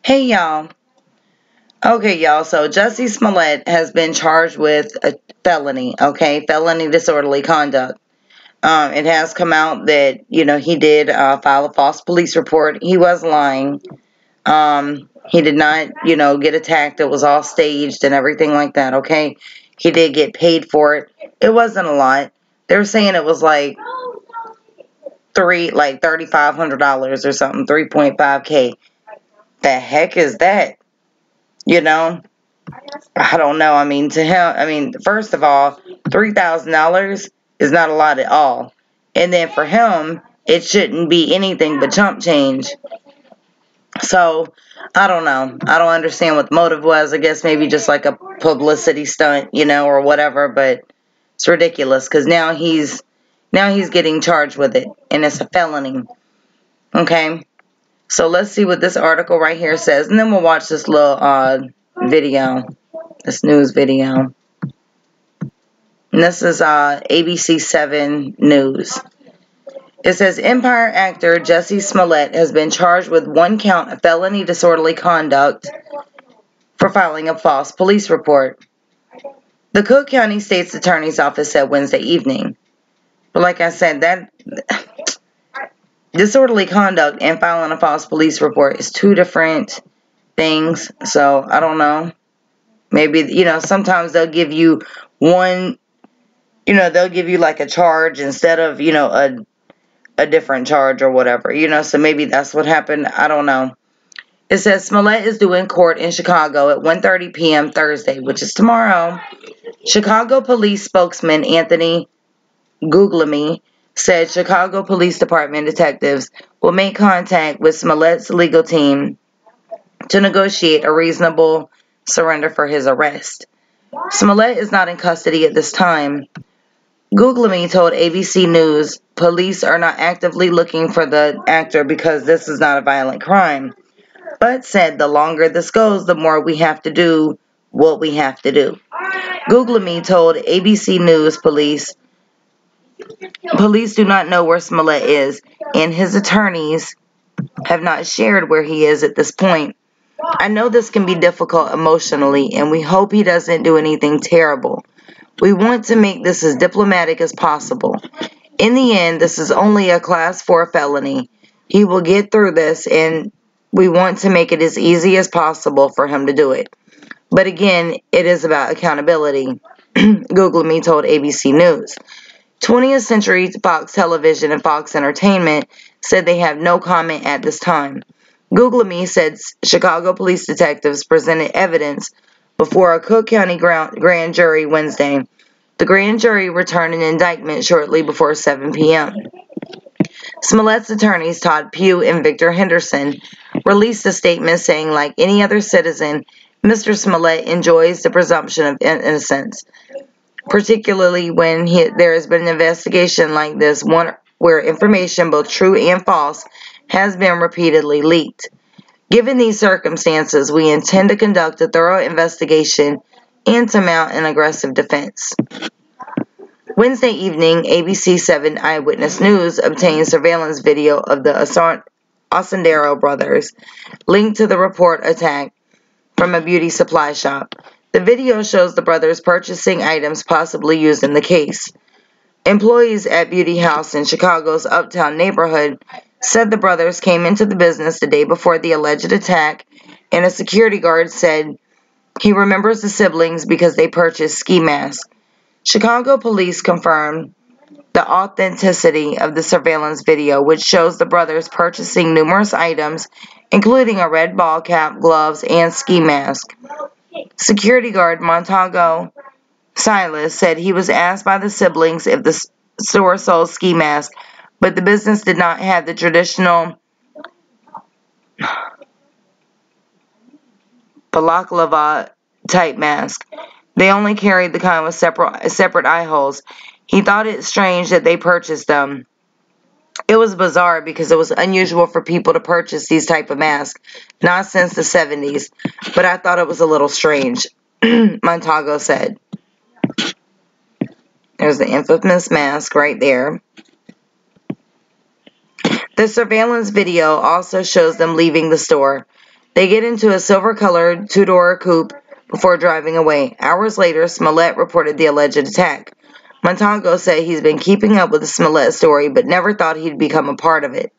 Hey y'all. Okay, y'all. So Jussie Smollett has been charged with a felony. Okay, felony disorderly conduct. It has come out that he did file a false police report. He was lying. He did not get attacked. It was all staged and everything like that. Okay, he did get paid for it. It wasn't a lot. They're saying it was like $3,500 or something. 3.5K. The heck is that? You know. I don't know. I mean, to him, first of all, $3,000 is not a lot at all. And then for him, it shouldn't be anything but chump change. So, I don't know. I don't understand what the motive was. I guess maybe just like a publicity stunt, or whatever. But it's ridiculous because now he's getting charged with it, and it's a felony. Okay? So, let's see what this article right here says. And then we'll watch this little video. This news video. And this is ABC 7 News. It says Empire actor Jussie Smollett has been charged with 1 count of felony disorderly conduct for filing a false police report. The Cook County State's Attorney's Office said Wednesday evening. But like I said, that disorderly conduct and filing a false police report is 2 different things. So I don't know. Maybe, sometimes they'll give you one, they'll give you like a charge instead of, a different charge or whatever, so maybe that's what happened. I don't know. It says Smollett is due in court in Chicago at 1:30 p.m. Thursday, which is tomorrow. Chicago police spokesman Anthony Guglielmi said Chicago Police Department detectives will make contact with Smollett's legal team to negotiate a reasonable surrender for his arrest. Smollett is not in custody at this time. Guglielmi told ABC News police are not actively looking for the actor because this is not a violent crime, but said the longer this goes, the more we have to do what we have to do. Guglielmi told ABC News police do not know where Smollett is, and his attorneys have not shared where he is at this point. I know this can be difficult emotionally, and we hope he doesn't do anything terrible. We want to make this as diplomatic as possible. In the end, this is only a Class 4 felony. He will get through this, and we want to make it as easy as possible for him to do it. But again, it is about accountability, Guglielmi told ABC News. 20th Century Fox Television and Fox Entertainment said they have no comment at this time. Guglielmi said Chicago police detectives presented evidence before a Cook County grand jury Wednesday. The grand jury returned an indictment shortly before 7 p.m. Smollett's attorneys Todd Pugh and Victor Henderson released a statement saying, like any other citizen, Mr. Smollett enjoys the presumption of innocence, particularly when there has been an investigation like this, one where information, both true and false, has been repeatedly leaked. Given these circumstances, we intend to conduct a thorough investigation and to mount an aggressive defense. Wednesday evening, ABC 7 Eyewitness News obtained surveillance video of the Osendero brothers linked to the report attack from a beauty supply shop. The video shows the brothers purchasing items possibly used in the case. Employees at Beauty House in Chicago's Uptown neighborhood said the brothers came into the business the day before the alleged attack, and a security guard said he remembers the siblings because they purchased ski masks. Chicago police confirmed the authenticity of the surveillance video, which shows the brothers purchasing numerous items, including a red ball cap, gloves, and ski mask. Security guard Montago Silas said he was asked by the siblings if the store sold ski masks, but the business did not have the traditional balaclava type mask. They only carried the kind with separate eye holes. He thought it strange that they purchased them. It was bizarre because it was unusual for people to purchase these type of masks, not since the 70s, but I thought it was a little strange, Montago said. There's the infamous mask right there. The surveillance video also shows them leaving the store. They get into a silver-colored two-door coupe before driving away. Hours later, Smollett reported the alleged attack. Montalvo said he's been keeping up with the Smollett story, but never thought he'd become a part of it.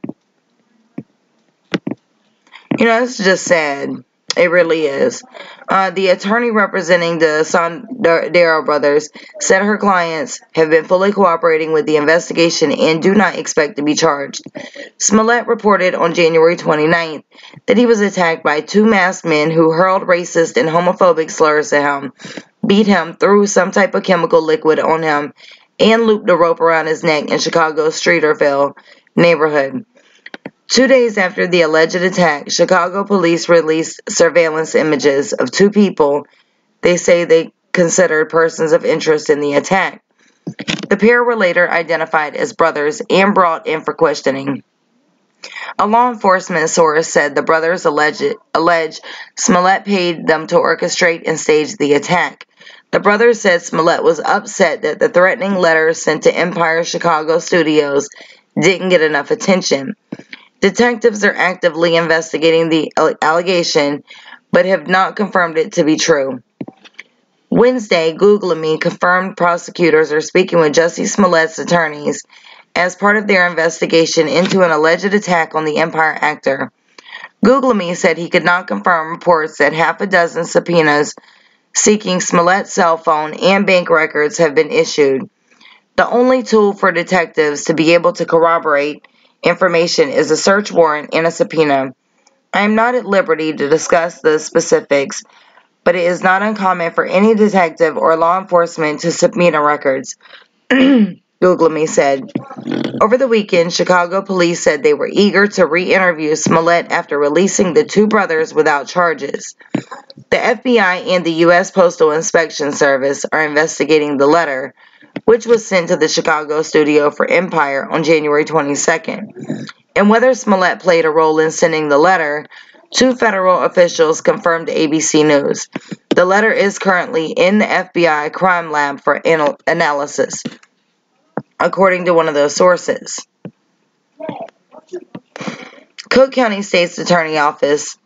It's just sad. It really is. The attorney representing the Sondero brothers said her clients have been fully cooperating with the investigation and do not expect to be charged. Smollett reported on January 29th that he was attacked by two masked men who hurled racist and homophobic slurs at him, beat him, threw some type of chemical liquid on him, and looped a rope around his neck in Chicago's Streeterville neighborhood. 2 days after the alleged attack, Chicago police released surveillance images of two people they say they considered persons of interest in the attack. The pair were later identified as brothers and brought in for questioning. A law enforcement source said the brothers alleged Smollett paid them to orchestrate and stage the attack. The brothers said Smollett was upset that the threatening letters sent to Empire Chicago Studios didn't get enough attention. Detectives are actively investigating the allegation, but have not confirmed it to be true. Wednesday, Google Me confirmed prosecutors are speaking with Jussie Smollett's attorneys as part of their investigation into an alleged attack on the Empire actor. Google Me said he could not confirm reports that half a dozen subpoenas seeking Smollett's cell phone and bank records have been issued. The only tool for detectives to be able to corroborate information is a search warrant and a subpoena. I am not at liberty to discuss the specifics, but it is not uncommon for any detective or law enforcement to subpoena records, Google Me said. Over the weekend, Chicago police said they were eager to re-interview Smollett after releasing the two brothers without charges. The FBI and the U.S. Postal Inspection Service are investigating the letter, which was sent to the Chicago studio for Empire on January 22nd. And whether Smollett played a role in sending the letter, two federal officials confirmed to ABC News. The letter is currently in the FBI crime lab for analysis, according to one of those sources. Cook County State's Attorney Office,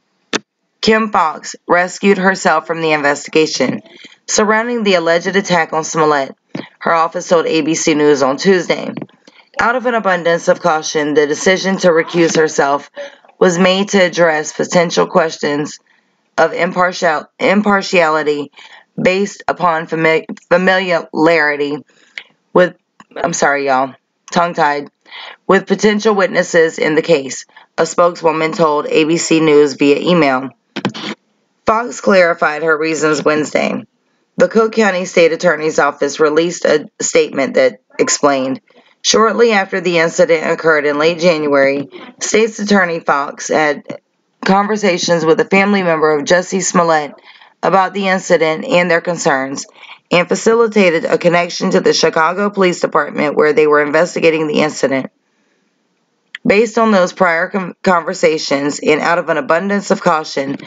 Kim Foxx, rescued herself from the investigation surrounding the alleged attack on Smollett. Her office told ABC News on Tuesday. Out of an abundance of caution, the decision to recuse herself was made to address potential questions of impartiality based upon familiarity with, with potential witnesses in the case, a spokeswoman told ABC News via email. Fox clarified her reasons Wednesday. The Cook County State Attorney's Office released a statement that explained, shortly after the incident occurred in late January, State's Attorney Fox had conversations with a family member of Jussie Smollett about the incident and their concerns, and facilitated a connection to the Chicago Police Department where they were investigating the incident. Based on those prior conversations and out of an abundance of caution,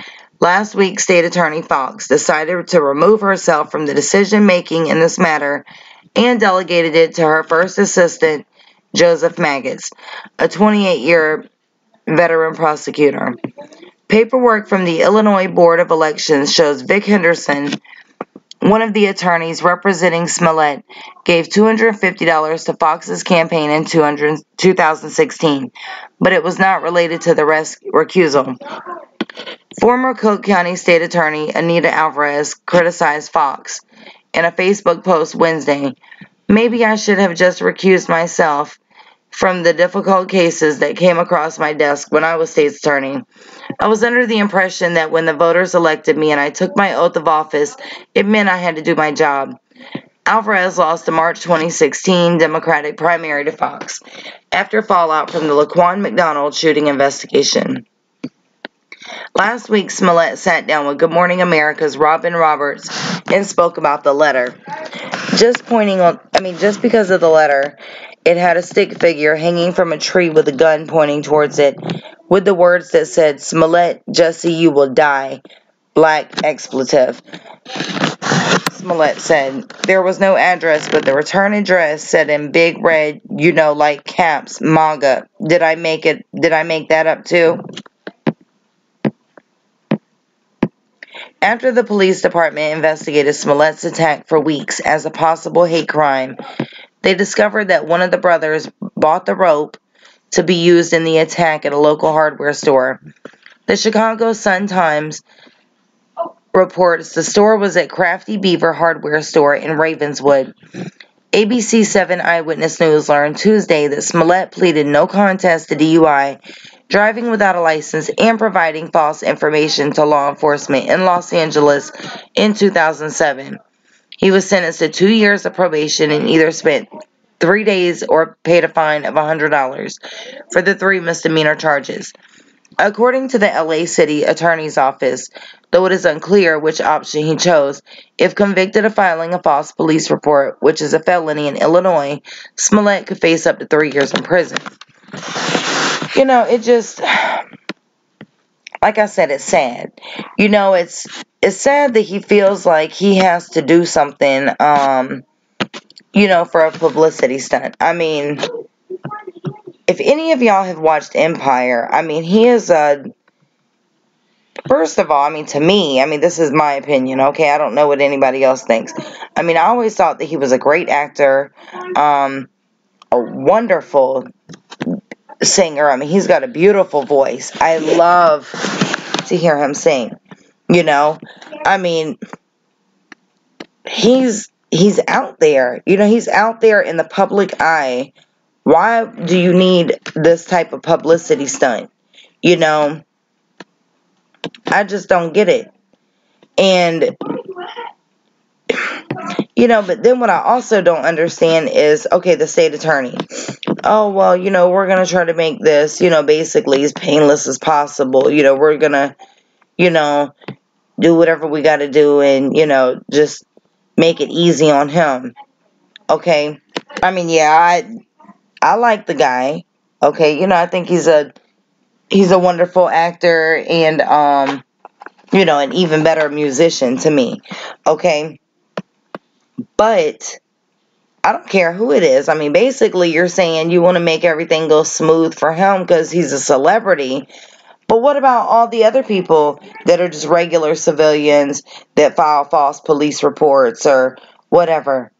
last week State Attorney Fox decided to remove herself from the decision-making in this matter and delegated it to her first assistant, Joseph Maggots, a 28-year veteran prosecutor. Paperwork from the Illinois Board of Elections shows Vic Henderson, one of the attorneys representing Smollett, gave $250 to Fox's campaign in 2016, but it was not related to the recusal. Former Cook County State Attorney Anita Alvarez criticized Fox in a Facebook post Wednesday. Maybe I should have just recused myself from the difficult cases that came across my desk when I was state's attorney. I was under the impression that when the voters elected me and I took my oath of office, it meant I had to do my job. Alvarez lost the March 2016 Democratic primary to Fox after fallout from the Laquan McDonald shooting investigation. Last week, Smollett sat down with Good Morning America's Robin Roberts and spoke about the letter. Just because of the letter, it had a stick figure hanging from a tree with a gun pointing towards it, with the words that said, "Smollett, Jussie, you will die. Black expletive." Smollett said. There was no address, but the return address said in big red, like caps, MAGA. Did I make that up too? After the police department investigated Smollett's attack for weeks as a possible hate crime, they discovered that one of the brothers bought the rope to be used in the attack at a local hardware store. The Chicago Sun-Times reports the store was at Crafty Beaver hardware store in Ravenswood. ABC 7 Eyewitness News learned Tuesday that Smollett pleaded no contest to DUI, driving without a license, and providing false information to law enforcement in Los Angeles in 2007. He was sentenced to 2 years of probation and either spent 3 days or paid a fine of $100 for the 3 misdemeanor charges. According to the LA City Attorney's Office, though it is unclear which option he chose, if convicted of filing a false police report, which is a felony in Illinois, Smollett could face up to 3 years in prison. It just, like I said, it's sad. It's sad that he feels like he has to do something, for a publicity stunt. I mean, if any of y'all have watched Empire, he is first of all, to me, this is my opinion, okay? I don't know what anybody else thinks. I always thought that he was a great actor, a wonderful singer. He's got a beautiful voice. I love to hear him sing, he's out there. He's out there in the public eye. Why do you need this type of publicity stunt? I just don't get it. And, but then what I also don't understand is, okay, the state attorney. Oh, well, we're going to try to make this, basically as painless as possible. We're going to, do whatever we got to do and, just make it easy on him. Okay. I like the guy. Okay. I think he's a wonderful actor and, an even better musician to me. Okay. But I don't care who it is. Basically you're saying you want to make everything go smooth for him because he's a celebrity. But what about all the other people that are just regular civilians that file false police reports or whatever?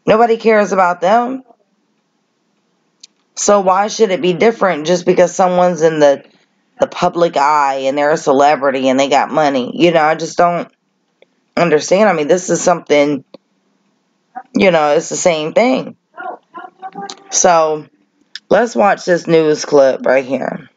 Nobody cares about them. So why should it be different just because someone's in the public eye and they're a celebrity and they got money? I just don't understand. This is something, it's the same thing. So let's watch this news clip right here.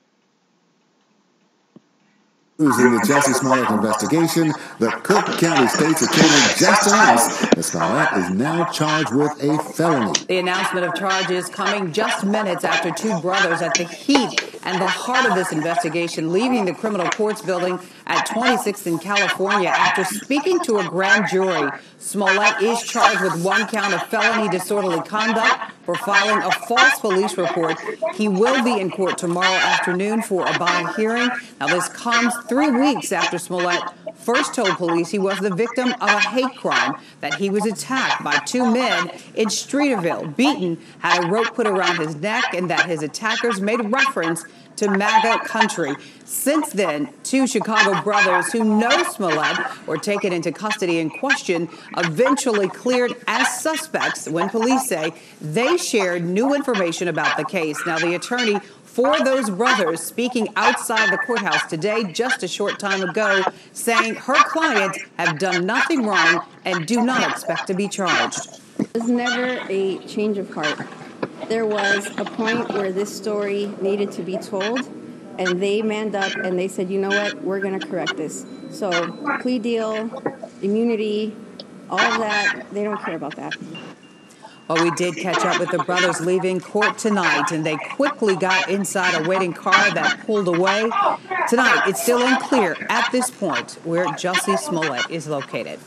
In the Jussie Smollett investigation, the Cook County State's Attorney just announced that Smollett is now charged with a felony. The announcement of charges coming just minutes after 2 brothers at the heat and the heart of this investigation leaving the criminal courts building at 26th in California after speaking to a grand jury. Smollett is charged with 1 count of felony disorderly conduct for filing a false police report. He will be in court tomorrow afternoon for a bond hearing. Now, this comes 3 weeks after Smollett first told police he was the victim of a hate crime, that he was attacked by 2 men in Streeterville, beaten, had a rope put around his neck, and that his attackers made reference to MAGA country. Since then, 2 Chicago brothers who know Smollett were taken into custody and questioned, eventually cleared as suspects when police say they shared new information about the case. Now, the attorney for those brothers speaking outside the courthouse today, just a short time ago, saying her clients have done nothing wrong and do not expect to be charged. It was never a change of heart. There was a point where this story needed to be told, and they manned up and they said, you know what, we're going to correct this. So plea deal, immunity, all of that, they don't care about that. Well, we did catch up with the brothers leaving court tonight, and they quickly got inside a waiting car that pulled away. Tonight, it's still unclear at this point where Jussie Smollett is located.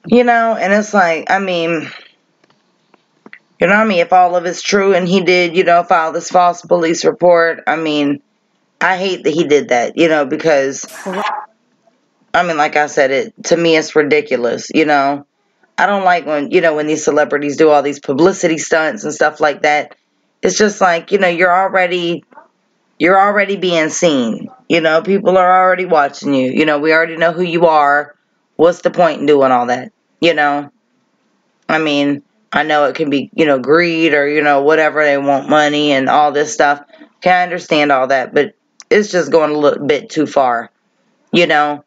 And it's like, if all of it's true and he did, file this false police report, I hate that he did that, because, like I said, to me, it's ridiculous, I don't like when, when these celebrities do all these publicity stunts and stuff like that. It's just like, you're already, you're already being seen. You know, people are already watching you. You know, we already know who you are. What's the point in doing all that? You know? I mean, I know it can be, you know, greed or, you know, whatever. They want money and all this stuff. Okay, I understand all that, but it's just going a little bit too far, you know?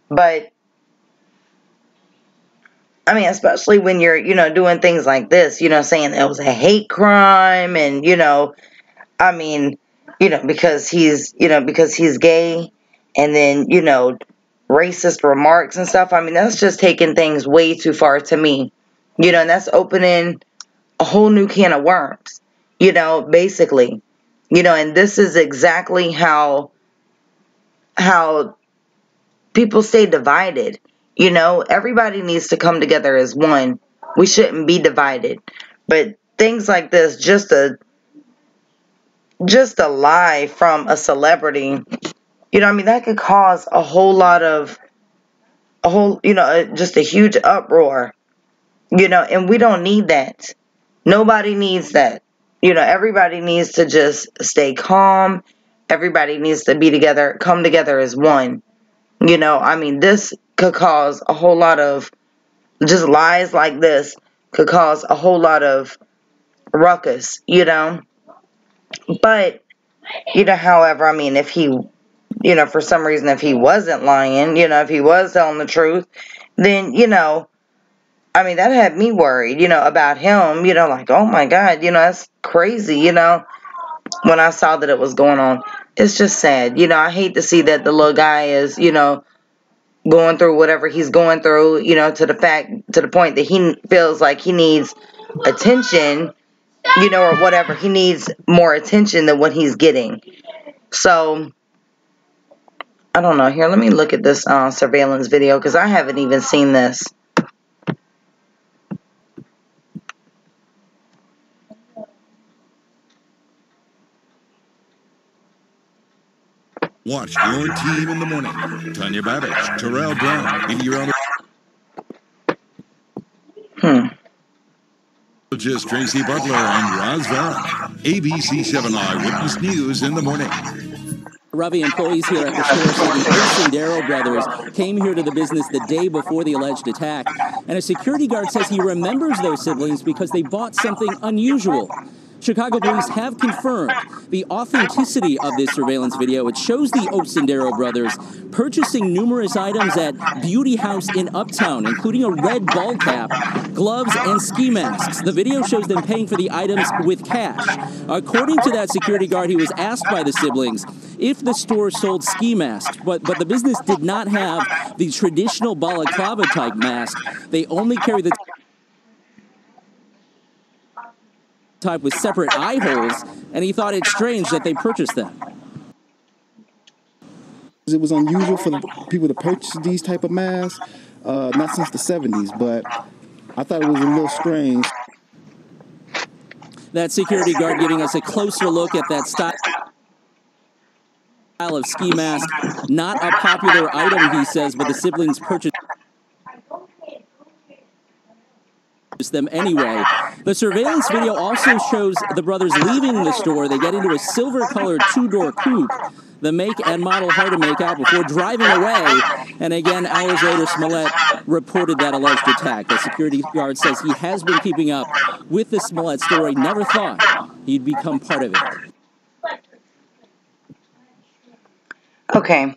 But, I mean, especially when you're, you know, doing things like this, you know, saying it was a hate crime and, you know, I mean, you know, because he's gay and then, you know, racist remarks and stuff. I mean, that's just taking things way too far to me. You know, and that's opening a whole new can of worms, you know, basically. You know, and this is exactly how people stay divided. You know, everybody needs to come together as one. We shouldn't be divided. But things like this, just a lie from a celebrity, you know, I mean, that could cause just a huge uproar. You know, and we don't need that. Nobody needs that. You know, everybody needs to just stay calm. Everybody needs to be together, come together as one. You know, I mean, this could cause a whole lot of, just lies like this could cause a whole lot of ruckus, you know. But, you know, however, I mean, if he, you know, for some reason, if he wasn't lying, you know, if he was telling the truth, then, you know, I mean, that had me worried, you know, about him, you know, like, oh my God, you know, that's crazy, you know, when I saw that it was going on. It's just sad, you know, I hate to see that the little guy is, you know, going through whatever he's going through, you know, to the point that he feels like he needs attention, you know, or whatever. He needs more attention than what he's getting. So, I don't know. Here, let me look at this surveillance video because I haven't even seen this. Watch your team in the morning. Tanya Babbage, Terrell Brown, meteorologist Tracy Butler, and Roz Varon. ABC 7 Eyewitness News in the morning. Ravi, employees here at the store say the Osendero brothers came here to the business the day before the alleged attack. And a security guard says he remembers those siblings because they bought something unusual. Chicago police have confirmed the authenticity of this surveillance video. It shows the Osendero brothers purchasing numerous items at Beauty House in Uptown, including a red ball cap, gloves, and ski masks. The video shows them paying for the items with cash. According to that security guard, he was asked by the siblings if the store sold ski masks, but the business did not have the traditional balaclava-type mask. They only carry the type with separate eye holes, and he thought it strange that they purchased them. It was unusual for people to purchase these type of masks, not since the 70s, but I thought it was a little strange. That security guard giving us a closer look at that style of ski mask. Not a popular item, he says, but the siblings purchased them anyway. The surveillance video also shows the brothers leaving the store. They get into a silver-colored two-door coupe. The make and model hard to make out before driving away. And again, hours later, Smollett reported that alleged attack. The security guard says he has been keeping up with the Smollett story. Never thought he'd become part of it. Okay.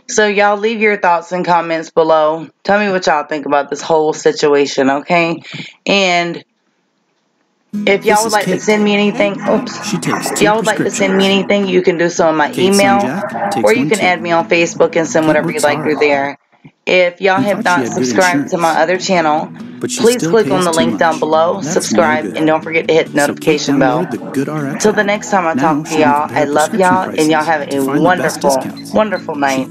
So y'all leave your thoughts and comments below. Tell me what y'all think about this whole situation, okay? And if y'all would like to send me anything, if y'all would like to send me anything, you can do so on my email, or you can add me on Facebook and send whatever you like through there. If y'all have not subscribed to my other channel, please click on the link down below, subscribe, and don't forget to hit the notification bell. Till the next time I talk to y'all, I love y'all, and y'all have a wonderful, wonderful night.